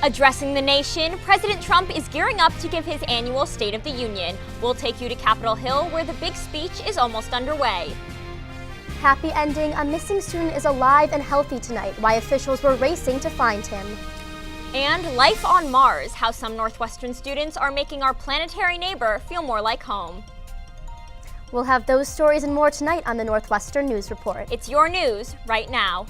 Addressing the nation, President Trump is gearing up to give his annual State of the Union. We'll take you to Capitol Hill, where the big speech is almost underway. Happy ending, a missing student is alive and healthy tonight, why officials were racing to find him. And life on Mars, how some Northwestern students are making our planetary neighbor feel more like home. We'll have those stories and more tonight on the Northwestern News Report. It's your news right now.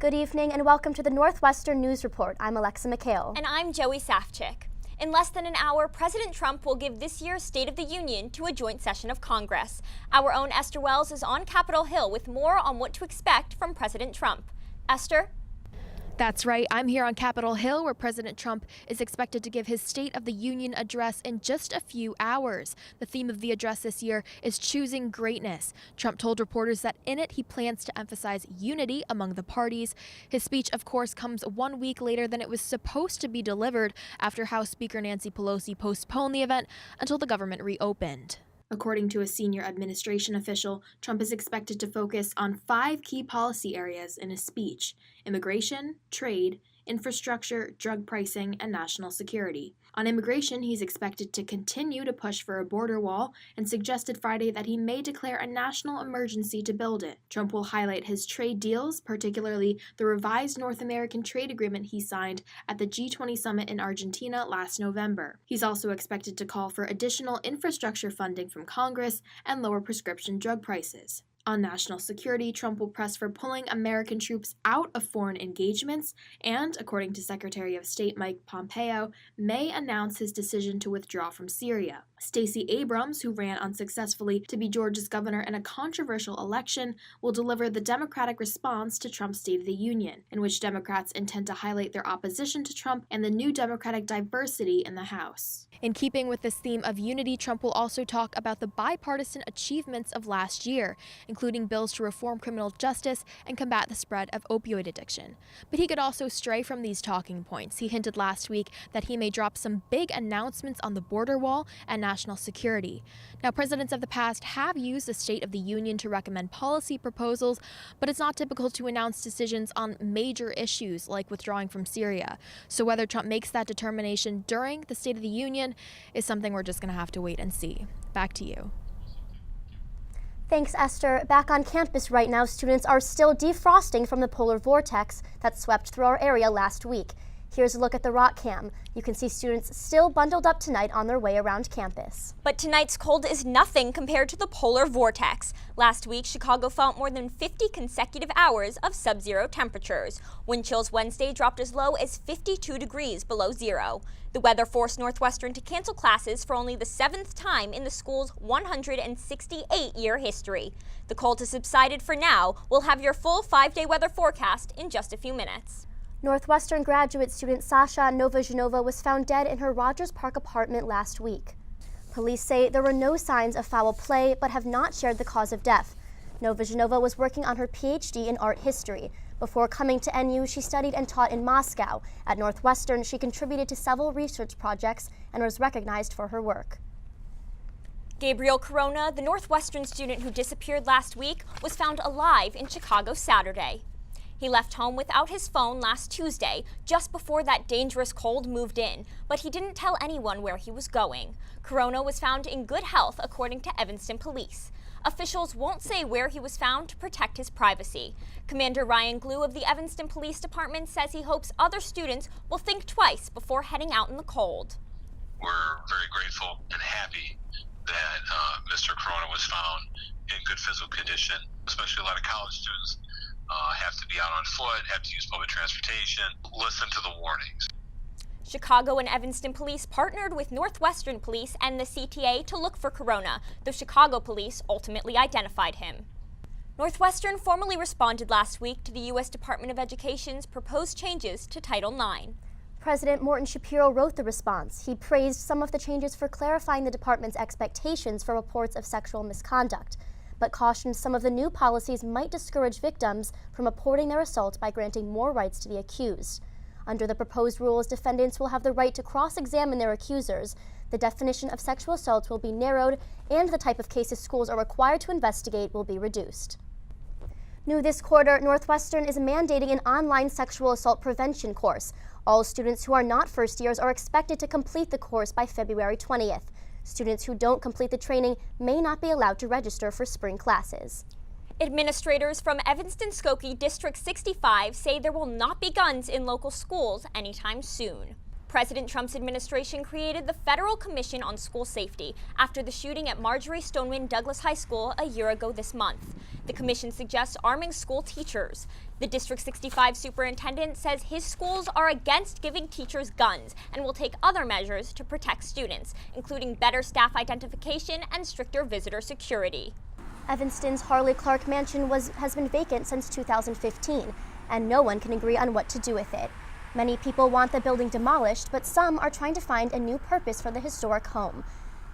Good evening and welcome to the Northwestern News Report. I'm Alexa McHale. And I'm Joey Safchik. In less than an hour, President Trump will give this year's State of the Union to a joint session of Congress. Our own Esther Wells is on Capitol Hill with more on what to expect from President Trump. Esther? That's right. I'm here on Capitol Hill, where President Trump is expected to give his State of the Union address in just a few hours. The theme of the address this year is choosing greatness. Trump told reporters that in it he plans to emphasize unity among the parties. His speech, of course, comes 1 week later than it was supposed to be delivered after House Speaker Nancy Pelosi postponed the event until the government reopened. According to a senior administration official, Trump is expected to focus on 5 key policy areas in his speech: immigration, trade, infrastructure, drug pricing, and national security. On immigration, he's expected to continue to push for a border wall and suggested Friday that he may declare a national emergency to build it. Trump will highlight his trade deals, particularly the revised North American trade agreement he signed at the G20 summit in Argentina last November. He's also expected to call for additional infrastructure funding from Congress and lower prescription drug prices. On national security, Trump will press for pulling American troops out of foreign engagements and, according to Secretary of State Mike Pompeo, may announce his decision to withdraw from Syria. Stacey Abrams, who ran unsuccessfully to be Georgia's governor in a controversial election, will deliver the Democratic response to Trump's State of the Union, in which Democrats intend to highlight their opposition to Trump and the new Democratic diversity in the House. In keeping with this theme of unity, Trump will also talk about the bipartisan achievements of last year, including bills to reform criminal justice and combat the spread of opioid addiction. But he could also stray from these talking points. He hinted last week that he may drop some big announcements on the border wall and national security. Now, presidents of the past have used the State of the Union to recommend policy proposals, but it's not typical to announce decisions on major issues like withdrawing from Syria. So whether Trump makes that determination during the State of the Union is something we're just going to have to wait and see. Back to you. Thanks, Esther. Back on campus right now, students are still defrosting from the polar vortex that swept through our area last week. Here's a look at the rock cam. You can see students still bundled up tonight on their way around campus. But tonight's cold is nothing compared to the polar vortex. Last week, Chicago felt more than 50 consecutive hours of sub-zero temperatures. Wind chills Wednesday dropped as low as 52 degrees below zero. The weather forced Northwestern to cancel classes for only the 7th time in the school's 168-year history. The cold has subsided for now. We'll have your full 5-day weather forecast in just a few minutes. Northwestern graduate student Sasha Novozhinova was found dead in her Rogers Park apartment last week. Police say there were no signs of foul play, but have not shared the cause of death. Novozhinova was working on her PhD in art history. Before coming to NU, she studied and taught in Moscow. At Northwestern, she contributed to several research projects and was recognized for her work. Gabriel Corona, the Northwestern student who disappeared last week, was found alive in Chicago Saturday. He left home without his phone last Tuesday, just before that dangerous cold moved in, but he didn't tell anyone where he was going. Corona was found in good health, according to Evanston police. Officials won't say where he was found to protect his privacy. Commander Ryan Glue of the Evanston Police Department says he hopes other students will think twice before heading out in the cold. We're very grateful and happy that Mr. Corona was found in good physical condition, especially a lot of college students have to be out on foot, have to use public transportation, listen to the warnings. Chicago and Evanston police partnered with Northwestern police and the CTA to look for Corona, though Chicago police ultimately identified him. Northwestern formally responded last week to the U.S. Department of Education's proposed changes to Title IX. President Morton Shapiro wrote the response. He praised some of the changes for clarifying the department's expectations for reports of sexual misconduct, but cautioned some of the new policies might discourage victims from reporting their assault by granting more rights to the accused. Under the proposed rules, defendants will have the right to cross-examine their accusers. The definition of sexual assault will be narrowed, and the type of cases schools are required to investigate will be reduced. New this quarter, Northwestern is mandating an online sexual assault prevention course. All students who are not first years are expected to complete the course by February 20th. Students who don't complete the training may not be allowed to register for spring classes. Administrators from Evanston-Skokie District 65 say there will not be guns in local schools anytime soon. President Trump's administration created the Federal Commission on School Safety after the shooting at Marjorie Stoneman Douglas High School a year ago this month. The commission suggests arming school teachers. The District 65 superintendent says his schools are against giving teachers guns and will take other measures to protect students, including better staff identification and stricter visitor security. Evanston's HARLEY-CLARKE mansion has been vacant since 2015, and no one can agree on what to do with it. Many people want the building demolished, but some are trying to find a new purpose for the historic home.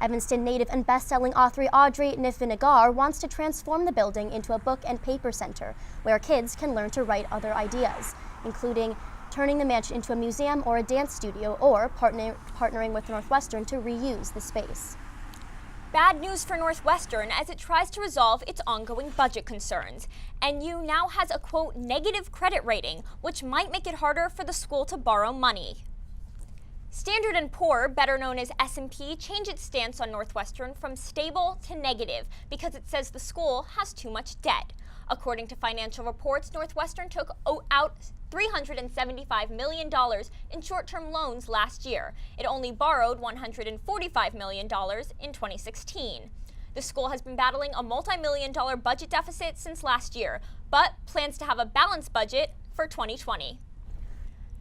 Evanston native and best-selling author Audrey Nifvinagar wants to transform the building into a book and paper center where kids can learn to write other ideas, including turning the mansion into a museum or a dance studio, or partnering with Northwestern to reuse the space. Bad news for Northwestern as it tries to resolve its ongoing budget concerns. NU now has a, quote, negative credit rating, which might make it harder for the school to borrow money. Standard & Poor's, better known as S&P, changed its stance on Northwestern from stable to negative because it says the school has too much debt. According to financial reports, Northwestern took out $375 million in short-term loans last year. It only borrowed $145 million in 2016. The school has been battling a multi-million-dollar budget deficit since last year, but plans to have a balanced budget for 2020.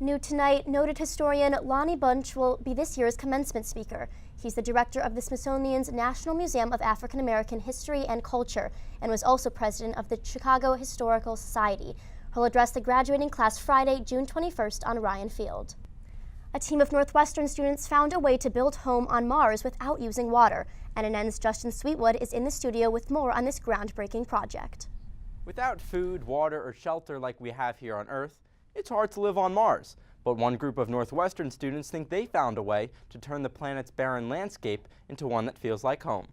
New tonight, noted historian Lonnie Bunch will be this year's commencement speaker. He's the director of the Smithsonian's National Museum of African American History and Culture and was also president of the Chicago Historical Society. He'll address the graduating class Friday, June 21st on Ryan Field. A team of Northwestern students found a way to build home on Mars without using water. NNN's Justin Sweetwood is in the studio with more on this groundbreaking project. Without food, water, or shelter like we have here on Earth, it's hard to live on Mars. But one group of Northwestern students think they found a way to turn the planet's barren landscape into one that feels like home.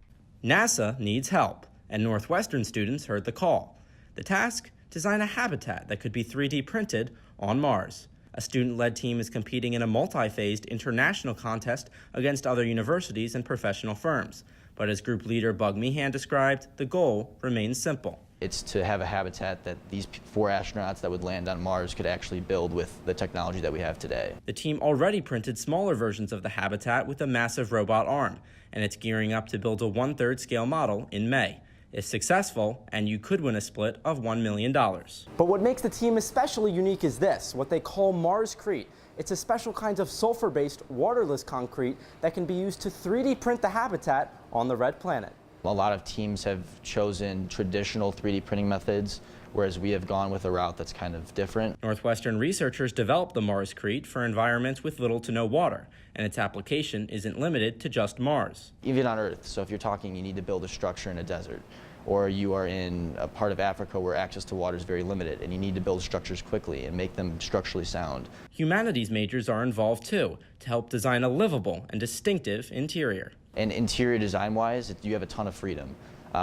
NASA needs help, and Northwestern students heard the call. The task? Design a habitat that could be 3D printed on Mars. A student-led team is competing in a multi-phased international contest against other universities and professional firms. But as group leader Bug Meehan described, the goal remains simple. It's to have a habitat that these 4 astronauts that would land on Mars could actually build with the technology that we have today. The team already printed smaller versions of the habitat with a massive robot arm, and it's gearing up to build a 1/3 scale model in May. If successful, and you could win a split of $1 million. But what makes the team especially unique is this, what they call Marscrete. It's a special kind of sulfur-based, waterless concrete that can be used to 3D print the habitat on the red planet. A lot of teams have chosen traditional 3D printing methods, whereas we have gone with a route that's kind of different. Northwestern researchers developed the Marscrete for environments with little to no water, and its application isn't limited to just Mars. Even on Earth, so if you're talking you need to build a structure in a desert, or you are in a part of Africa where access to water is very limited and you need to build structures quickly and make them structurally sound. Humanities majors are involved too, to help design a livable and distinctive interior. And interior design-wise, you have a ton of freedom.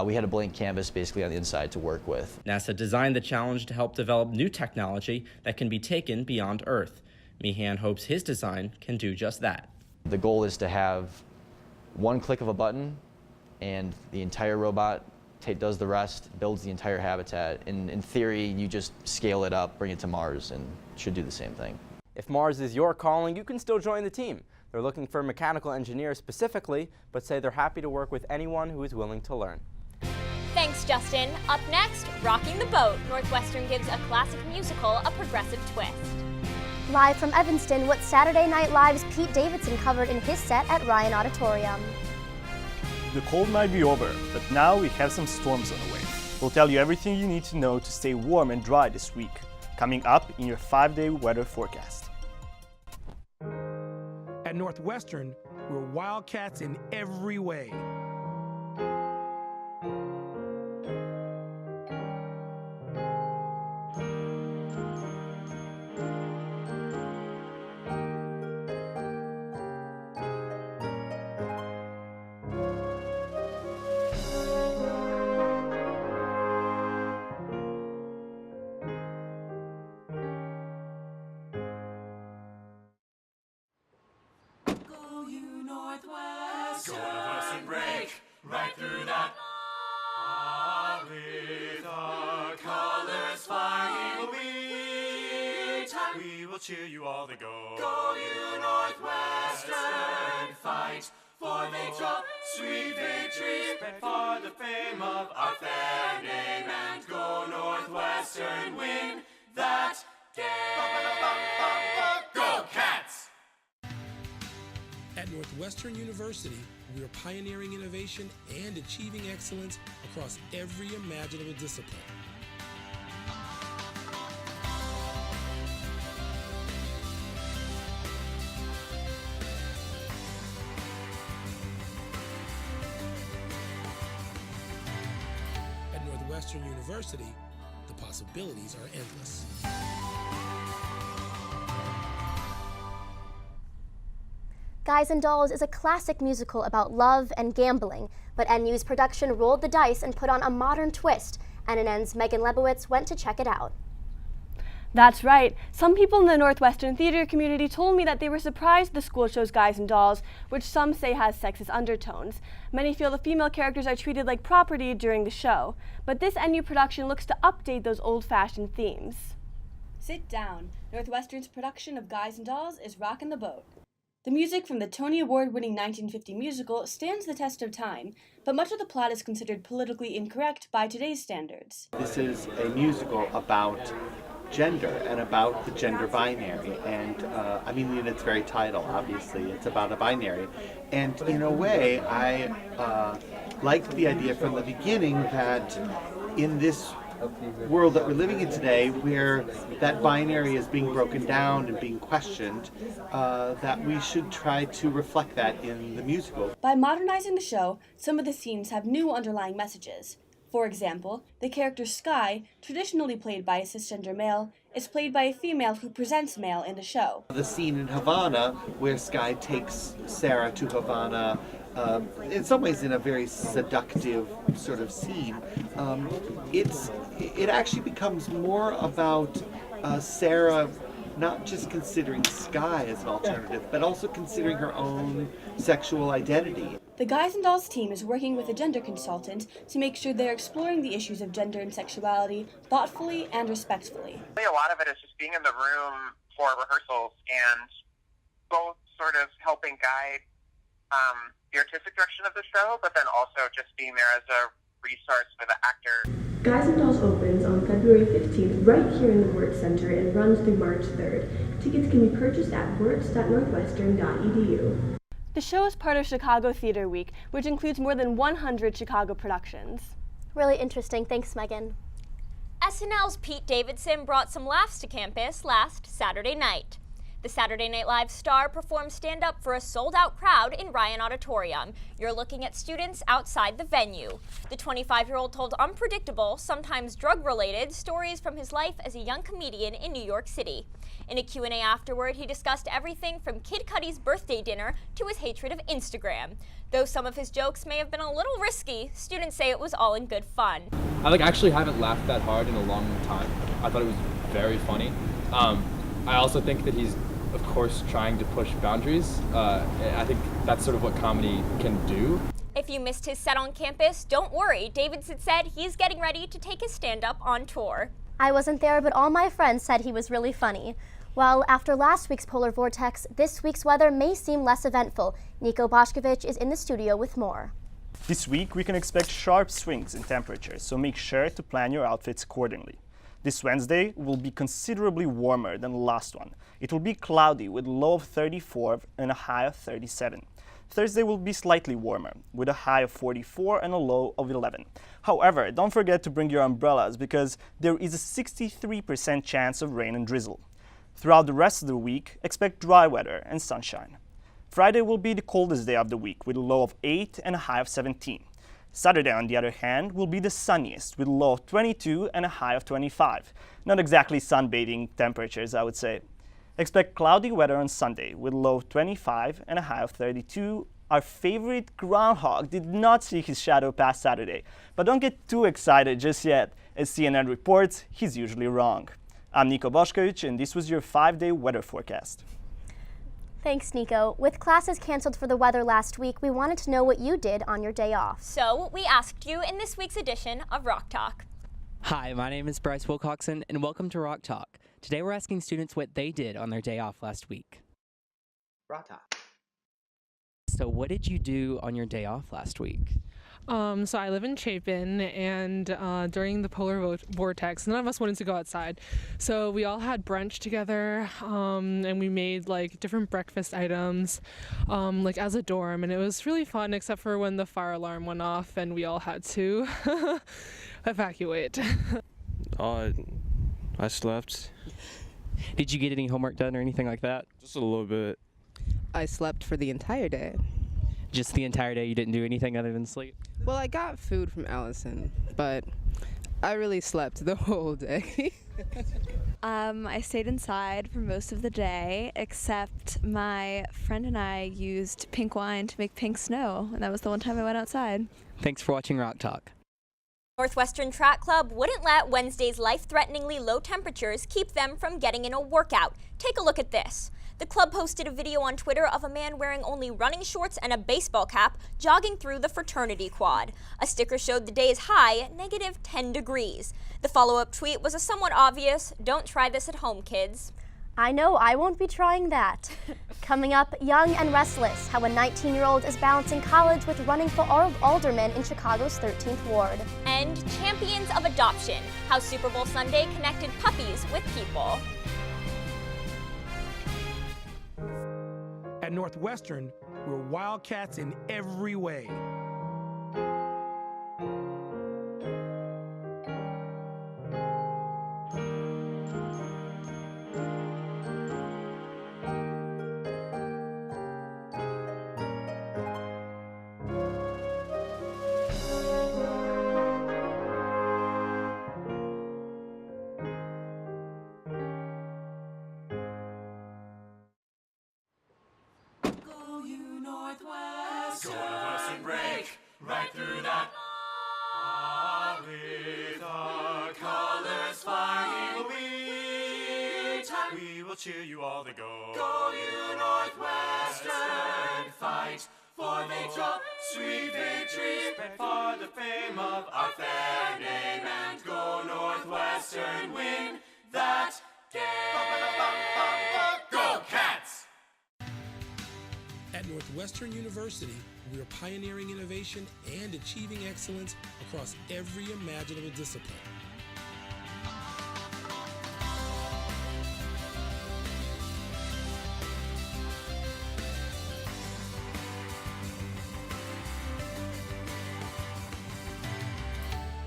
We had a blank canvas basically on the inside to work with. NASA designed the challenge to help develop new technology that can be taken beyond Earth. Meehan hopes his design can do just that. The goal is to have one click of a button and the entire robot does the rest, builds the entire habitat. In theory, you just scale it up, bring it to Mars, and it should do the same thing. If Mars is your calling, you can still join the team. They're looking for mechanical engineers specifically, but say they're happy to work with anyone who is willing to learn. Thanks, Justin. Up next, Rocking the Boat. Northwestern gives a classic musical a progressive twist. Live from Evanston, what Saturday Night Live's Pete Davidson covered in his set at Ryan Auditorium. The cold might be over, but now we have some storms on the way. We'll tell you everything you need to know to stay warm and dry this week, coming up in your 5-day weather forecast. At Northwestern, we're wildcats in every way. Northwestern. Go Northwestern, break right through that. With our colors flying, we will cheer you all the go. Go you Northwestern, fight for victory, sweet victory, spread for the fame of our fair name, and go Northwestern, win that game. Go Cats! At Northwestern University, we are pioneering innovation and achieving excellence across every imaginable discipline. At Northwestern University, the possibilities are endless. Guys and Dolls is a classic musical about love and gambling, but NU's production rolled the dice and put on a modern twist. NNN's Megan Lebowitz went to check it out. That's right. Some people in the Northwestern theater community told me that they were surprised the school shows Guys and Dolls, which some say has sexist undertones. Many feel the female characters are treated like property during the show, but this NU production looks to update those old-fashioned themes. Sit down. Northwestern's production of Guys and Dolls is rockin' the boat. The music from the Tony Award-winning 1950 musical stands the test of time, but much of the plot is considered politically incorrect by today's standards. This is a musical about gender and about the gender binary, and I mean in its very title, obviously, it's about a binary. And in a way, I liked the idea from the beginning that in this world that we're living in today, where that binary is being broken down and being questioned, that we should try to reflect that in the musical. By modernizing the show, some of the scenes have new underlying messages. For example, the character Sky, traditionally played by a cisgender male, is played by a female who presents male in the show. The scene in Havana where Sky takes Sarah to Havana, in some ways in a very seductive sort of scene, it actually becomes more about Sarah not just considering Sky as an alternative, but also considering her own sexual identity. The Guys and Dolls team is working with a gender consultant to make sure they're exploring the issues of gender and sexuality thoughtfully and respectfully. A lot of it is just being in the room for rehearsals and both sort of helping guide the artistic direction of the show, but then also just being there as a resource for the actor. Guys and Dolls opens on February 15th right here in the WIRTZ Center and runs through March 3rd. Tickets can be purchased at wirtz.northwestern.edu. The show is part of Chicago Theater Week, which includes more than 100 Chicago productions. Really interesting. Thanks, Megan. SNL's Pete Davidson brought some laughs to campus last Saturday night. The Saturday Night Live star performed stand-up for a sold-out crowd in Ryan Auditorium. You're looking at students outside the venue. The 25-year-old told unpredictable, sometimes drug-related, stories from his life as a young comedian in New York City. In a Q&A afterward, he discussed everything from Kid Cudi's birthday dinner to his hatred of Instagram. Though some of his jokes may have been a little risky, students say it was all in good fun. I actually haven't laughed that hard in a long time. I thought it was very funny. I also think that he's, of course, trying to push boundaries. I think that's sort of what comedy can do. If you missed his set on campus, don't worry. Davidson said he's getting ready to take his stand-up on tour. I wasn't there, but all my friends said he was really funny. Well, after last week's polar vortex, this week's weather may seem less eventful. Nico Boshkovich is in the studio with more. This week, we can expect sharp swings in temperature, so make sure to plan your outfits accordingly. This Wednesday will be considerably warmer than the last one. It will be cloudy with a low of 34 and a high of 37. Thursday will be slightly warmer with a high of 44 and a low of 11. However, don't forget to bring your umbrellas because there is a 63% chance of rain and drizzle. Throughout the rest of the week, expect dry weather and sunshine. Friday will be the coldest day of the week with a low of 8 and a high of 17. Saturday, on the other hand, will be the sunniest with a low of 22 and a high of 25. Not exactly sunbathing temperatures, I would say. Expect cloudy weather on Sunday with a low of 25 and a high of 32. Our favorite groundhog did not see his shadow past Saturday, but don't get too excited just yet. As CNN reports, he's usually wrong. I'm Nico Boshkovich, and this was your 5-day weather forecast. Thanks, Nico. With classes canceled for the weather last week, we wanted to know what you did on your day off. So we asked you in this week's edition of Rock Talk. Hi, my name is Bryce Wilcoxon, and welcome to Rock Talk. Today we're asking students what they did on their day off last week. Rock Talk. So what did you do on your day off last week? So I live in Chapin, and during the polar vortex, none of us wanted to go outside. So we all had brunch together, and we made like different breakfast items, like as a dorm, and it was really fun, except for when the fire alarm went off and we all had to evacuate. I slept. Did you get any homework done or anything like that? Just a little bit. I slept for the entire day. Just the entire day, you didn't do anything other than sleep? Well, I got food from Allison, but I really slept the whole day. I stayed inside for most of the day, except my friend and I used pink wine to make pink snow, and that was the one time I went outside. Thanks for watching Rock Talk. Northwestern Track Club wouldn't let Wednesday's life-threateningly low temperatures keep them from getting in a workout. Take a look at this. The club posted a video on Twitter of a man wearing only running shorts and a baseball cap jogging through the fraternity quad. A sticker showed the day's high, -10 degrees. The follow-up tweet was a somewhat obvious, "Don't try this at home, kids." I know I won't be trying that. Coming up, Young and Restless, how a 19-year-old is balancing college with running for alderman in Chicago's 13th Ward. And Champions of Adoption, how Super Bowl Sunday connected puppies with people. At Northwestern, we're Wildcats in every way. Northwestern break right through that. With our colors flying, we will cheer you all to go. Go you Northwestern, fight for victory, sweet victory, spread for the fame of our fair name, and go Northwestern, win that game. Go Cats! At Northwestern University, we are pioneering innovation and achieving excellence across every imaginable discipline.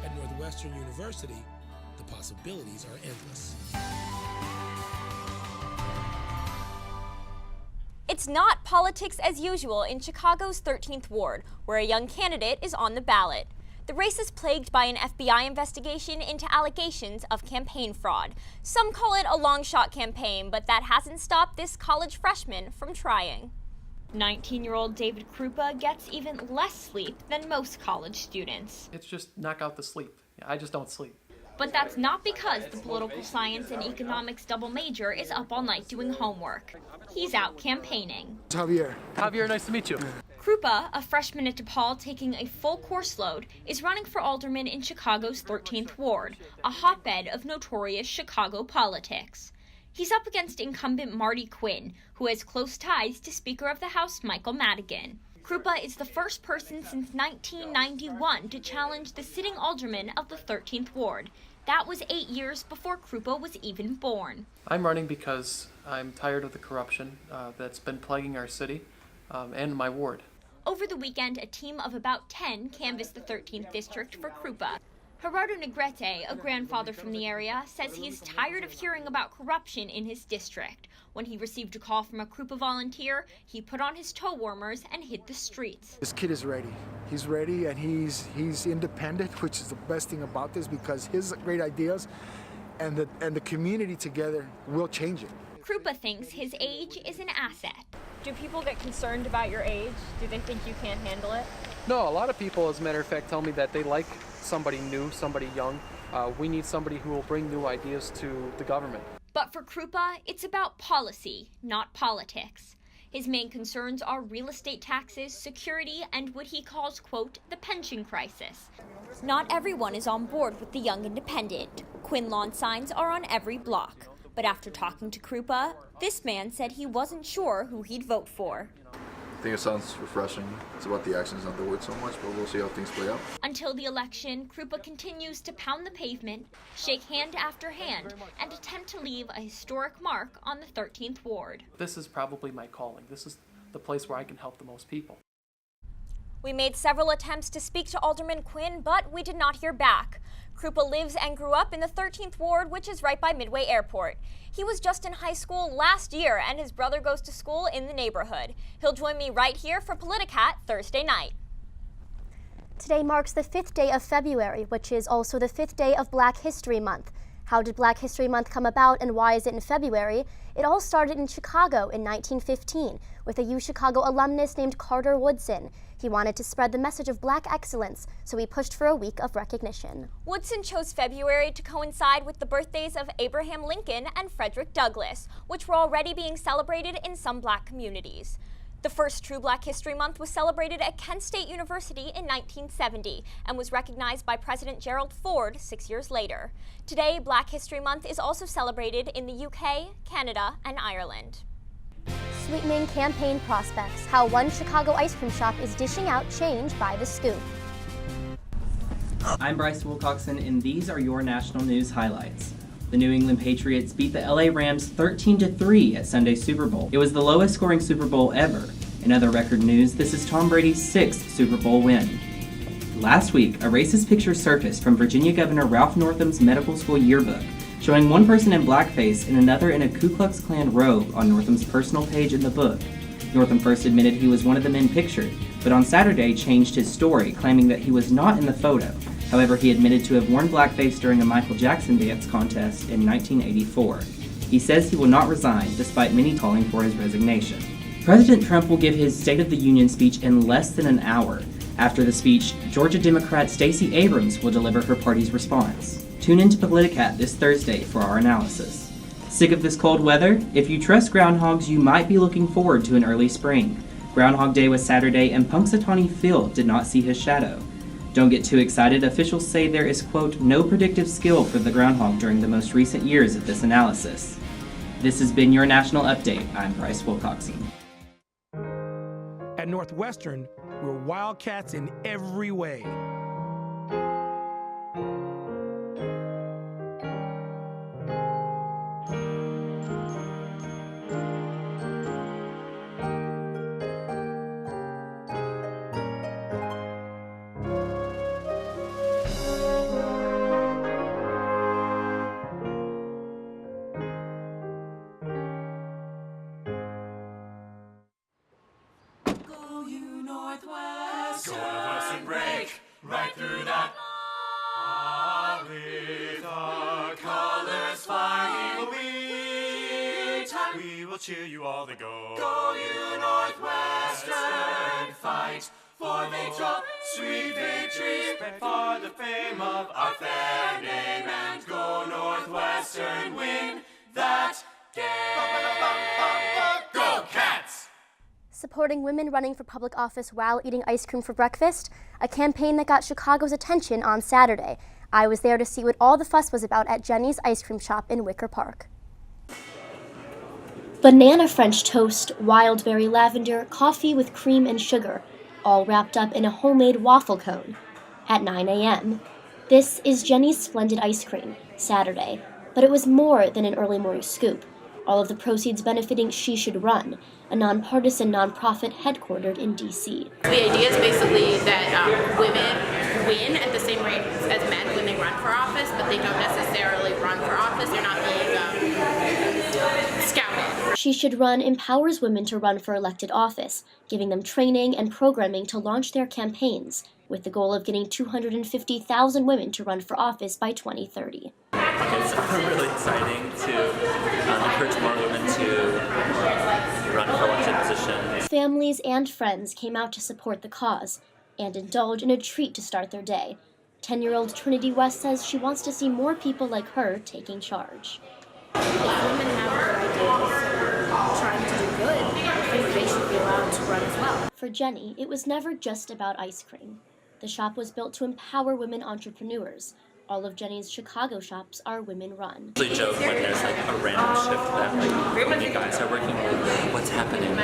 At Northwestern University, the possibilities are endless. It's not politics as usual in Chicago's 13th Ward, where a young candidate is on the ballot. The race is plagued by an FBI investigation into allegations of campaign fraud. Some call it a long shot campaign, but that hasn't stopped this college freshman from trying. 19-year-old David Krupa gets even less sleep than most college students. It's just knock out the sleep. I just don't sleep. But that's not because the political science and economics double major is up all night doing homework. He's out campaigning. Javier, nice to meet you. Krupa, a freshman at DePaul taking a full course load, is running for alderman in Chicago's 13th Ward, a hotbed of notorious Chicago politics. He's up against incumbent Marty Quinn, who has close ties to Speaker of the House Michael Madigan. Krupa is the first person since 1991 to challenge the sitting alderman of the 13th Ward. That was 8 years before Krupa was even born. I'm running because I'm tired of the corruption that's been plaguing our city and my ward. Over the weekend, a team of about 10 canvassed the 13th district for Krupa. Gerardo Negrete, a grandfather from the area, says he's tired of hearing about corruption in his district. When he received a call from a Krupa volunteer, he put on his toe warmers and hit the streets. This kid is ready. He's ready, and he's independent, which is the best thing about this, because his great ideas and the community together will change it. Krupa thinks his age is an asset. Do people get concerned about your age? Do they think you can't handle it? No, a lot of people, as a matter of fact, tell me that they like somebody new, somebody young. We need somebody who will bring new ideas to the government. But for Krupa, it's about policy, not politics. His main concerns are real estate taxes, security, and what he calls, quote, the pension crisis. Not everyone is on board with the Young Independent. Quinn lawn signs are on every block. But after talking to Krupa, this man said he wasn't sure who he'd vote for. I think it sounds refreshing. It's about the actions, not the words so much, but we'll see how things play out. Until the election, Krupa continues to pound the pavement, shake hand after hand, and attempt to leave a historic mark on the 13th Ward. This is probably my calling. This is the place where I can help the most people. We made several attempts to speak to Alderman Quinn, but we did not hear back. Krupa lives and grew up in the 13th Ward, which is right by Midway Airport. He was just in high school last year, and his brother goes to school in the neighborhood. He'll join me right here for Politicat Thursday night. Today marks the 5th day of February, which is also the 5th day of Black History Month. How did Black History Month come about and why is it in February? It all started in Chicago in 1915 with a UChicago alumnus named Carter Woodson. He wanted to spread the message of Black excellence, so he pushed for a week of recognition. Woodson chose February to coincide with the birthdays of Abraham Lincoln and Frederick Douglass, which were already being celebrated in some Black communities. The first true Black History Month was celebrated at Kent State University in 1970 and was recognized by President Gerald Ford 6 years later. Today, Black History Month is also celebrated in the UK, Canada, and Ireland. Sweetening campaign prospects, how one Chicago ice cream shop is dishing out change by the scoop. I'm Bryce Wilcoxon, and these are your national news highlights. The New England Patriots beat the LA Rams 13-3 at Sunday's Super Bowl. It was the lowest scoring Super Bowl ever. In other record news, this is Tom Brady's 6th Super Bowl win. Last week, a racist picture surfaced from Virginia Governor Ralph Northam's medical school yearbook, showing one person in blackface and another in a Ku Klux Klan robe on Northam's personal page in the book. Northam first admitted he was one of the men pictured, but on Saturday changed his story, claiming that he was not in the photo. However, he admitted to have worn blackface during a Michael Jackson dance contest in 1984. He says he will not resign, despite many calling for his resignation. President Trump will give his State of the Union speech in less than an hour. After the speech, Georgia Democrat Stacey Abrams will deliver her party's response. Tune into Politicat this Thursday for our analysis. Sick of this cold weather? If you trust groundhogs, you might be looking forward to an early spring. Groundhog Day was Saturday, and Punxsutawney Phil did not see his shadow. Don't get too excited. Officials say there is, quote, no predictive skill for the groundhog during the most recent years of this analysis. This has been your National Update. I'm Bryce Wilcoxon. At Northwestern, we're Wildcats in every way. Northwestern break right through that. With our colors flying, we will cheer you all to go. Go you Northwestern, fight for victory, sweet victory, spread for the fame of our fair name, and go Northwestern, win that game. Go Cats! Supporting women running for public office while eating ice cream for breakfast, a campaign that got Chicago's attention on Saturday. I was there to see what all the fuss was about at Jenny's ice cream shop in Wicker Park. Banana French toast, wild berry lavender, coffee with cream and sugar, all wrapped up in a homemade waffle cone at 9 a.m. This is Jenny's Splendid Ice Cream, Saturday, but it was more than an early morning scoop. All of the proceeds benefiting She Should Run, a nonpartisan nonprofit headquartered in D.C. The idea is basically that women win at the same rate as men when they run for office, but they don't necessarily run for office. They're not being scouted. She Should Run empowers women to run for elected office, giving them training and programming to launch their campaigns, with the goal of getting 250,000 women to run for office by 2030. It's really exciting to encourage more women to run for elected positions. Families and friends came out to support the cause and indulge in a treat to start their day. 10-year-old Trinity West says she wants to see more people like her taking charge. If women have their ideas trying to do good, I think they For Jenny, it was never just about ice cream. The shop was built to empower women entrepreneurs. All of Jenny's Chicago shops are women-run. I usually joke when there's like a random shift that like when you guys are working, what's happening?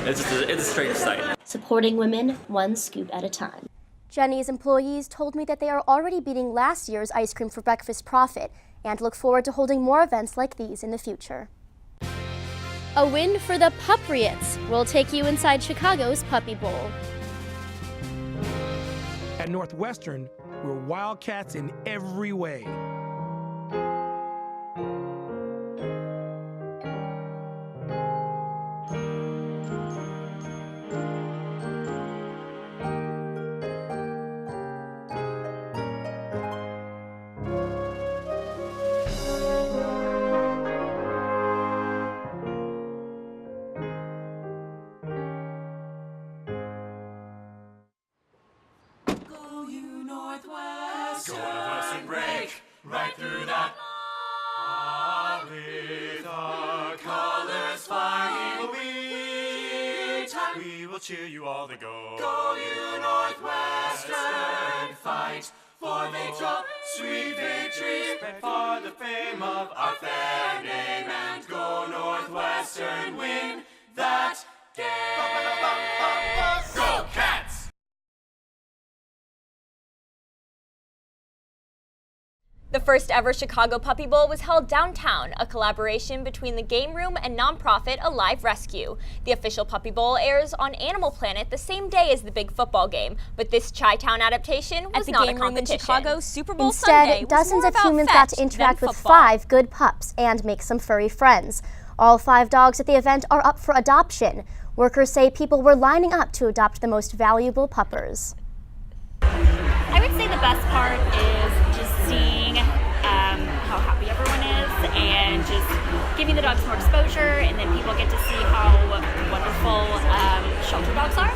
It's a strange sight. Supporting women one scoop at a time. Jenny's employees told me that they are already beating last year's ice cream for breakfast profit and look forward to holding more events like these in the future. A win for the Puppriots. We'll take you inside Chicago's Puppy Bowl. At Northwestern, we're Wildcats in every way. Northwestern, break right through that. With our colors flying, we will cheer you all to go. Go you Northwestern, fight for victory, sweet victory, spread for the fame of our fair name, and go Northwestern, win that game. Go Cats! The first ever Chicago Puppy Bowl was held downtown, a collaboration between the Game Room and nonprofit Alive Rescue. The official Puppy Bowl airs on Animal Planet the same day as the big football game, but this Chi-Town adaptation was not a competition. In Chicago, Super Bowl Sunday Instead, was dozens more of about humans got to fetch interact than with football. 5 good pups and make some furry friends. All 5 dogs at the event are up for adoption. Workers say people were lining up to adopt the most valuable puppers. I would say the best part is just seeing how happy everyone is and just giving the dogs more exposure, and then people get to see how wonderful shelter dogs are.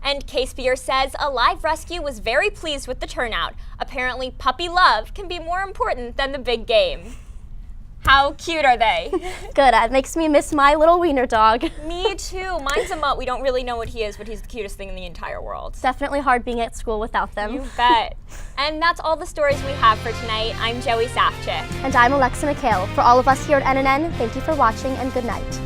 And Case Beer says Alive Rescue was very pleased with the turnout. Apparently, puppy love can be more important than the big game. How cute are they? Good, it makes me miss my little wiener dog. Me too. Mine's a mutt. We don't really know what he is, but he's the cutest thing in the entire world. It's definitely hard being at school without them. You bet. And that's all the stories we have for tonight. I'm Joey Safchik. And I'm Alexa McHale. For all of us here at NNN, thank you for watching and good night.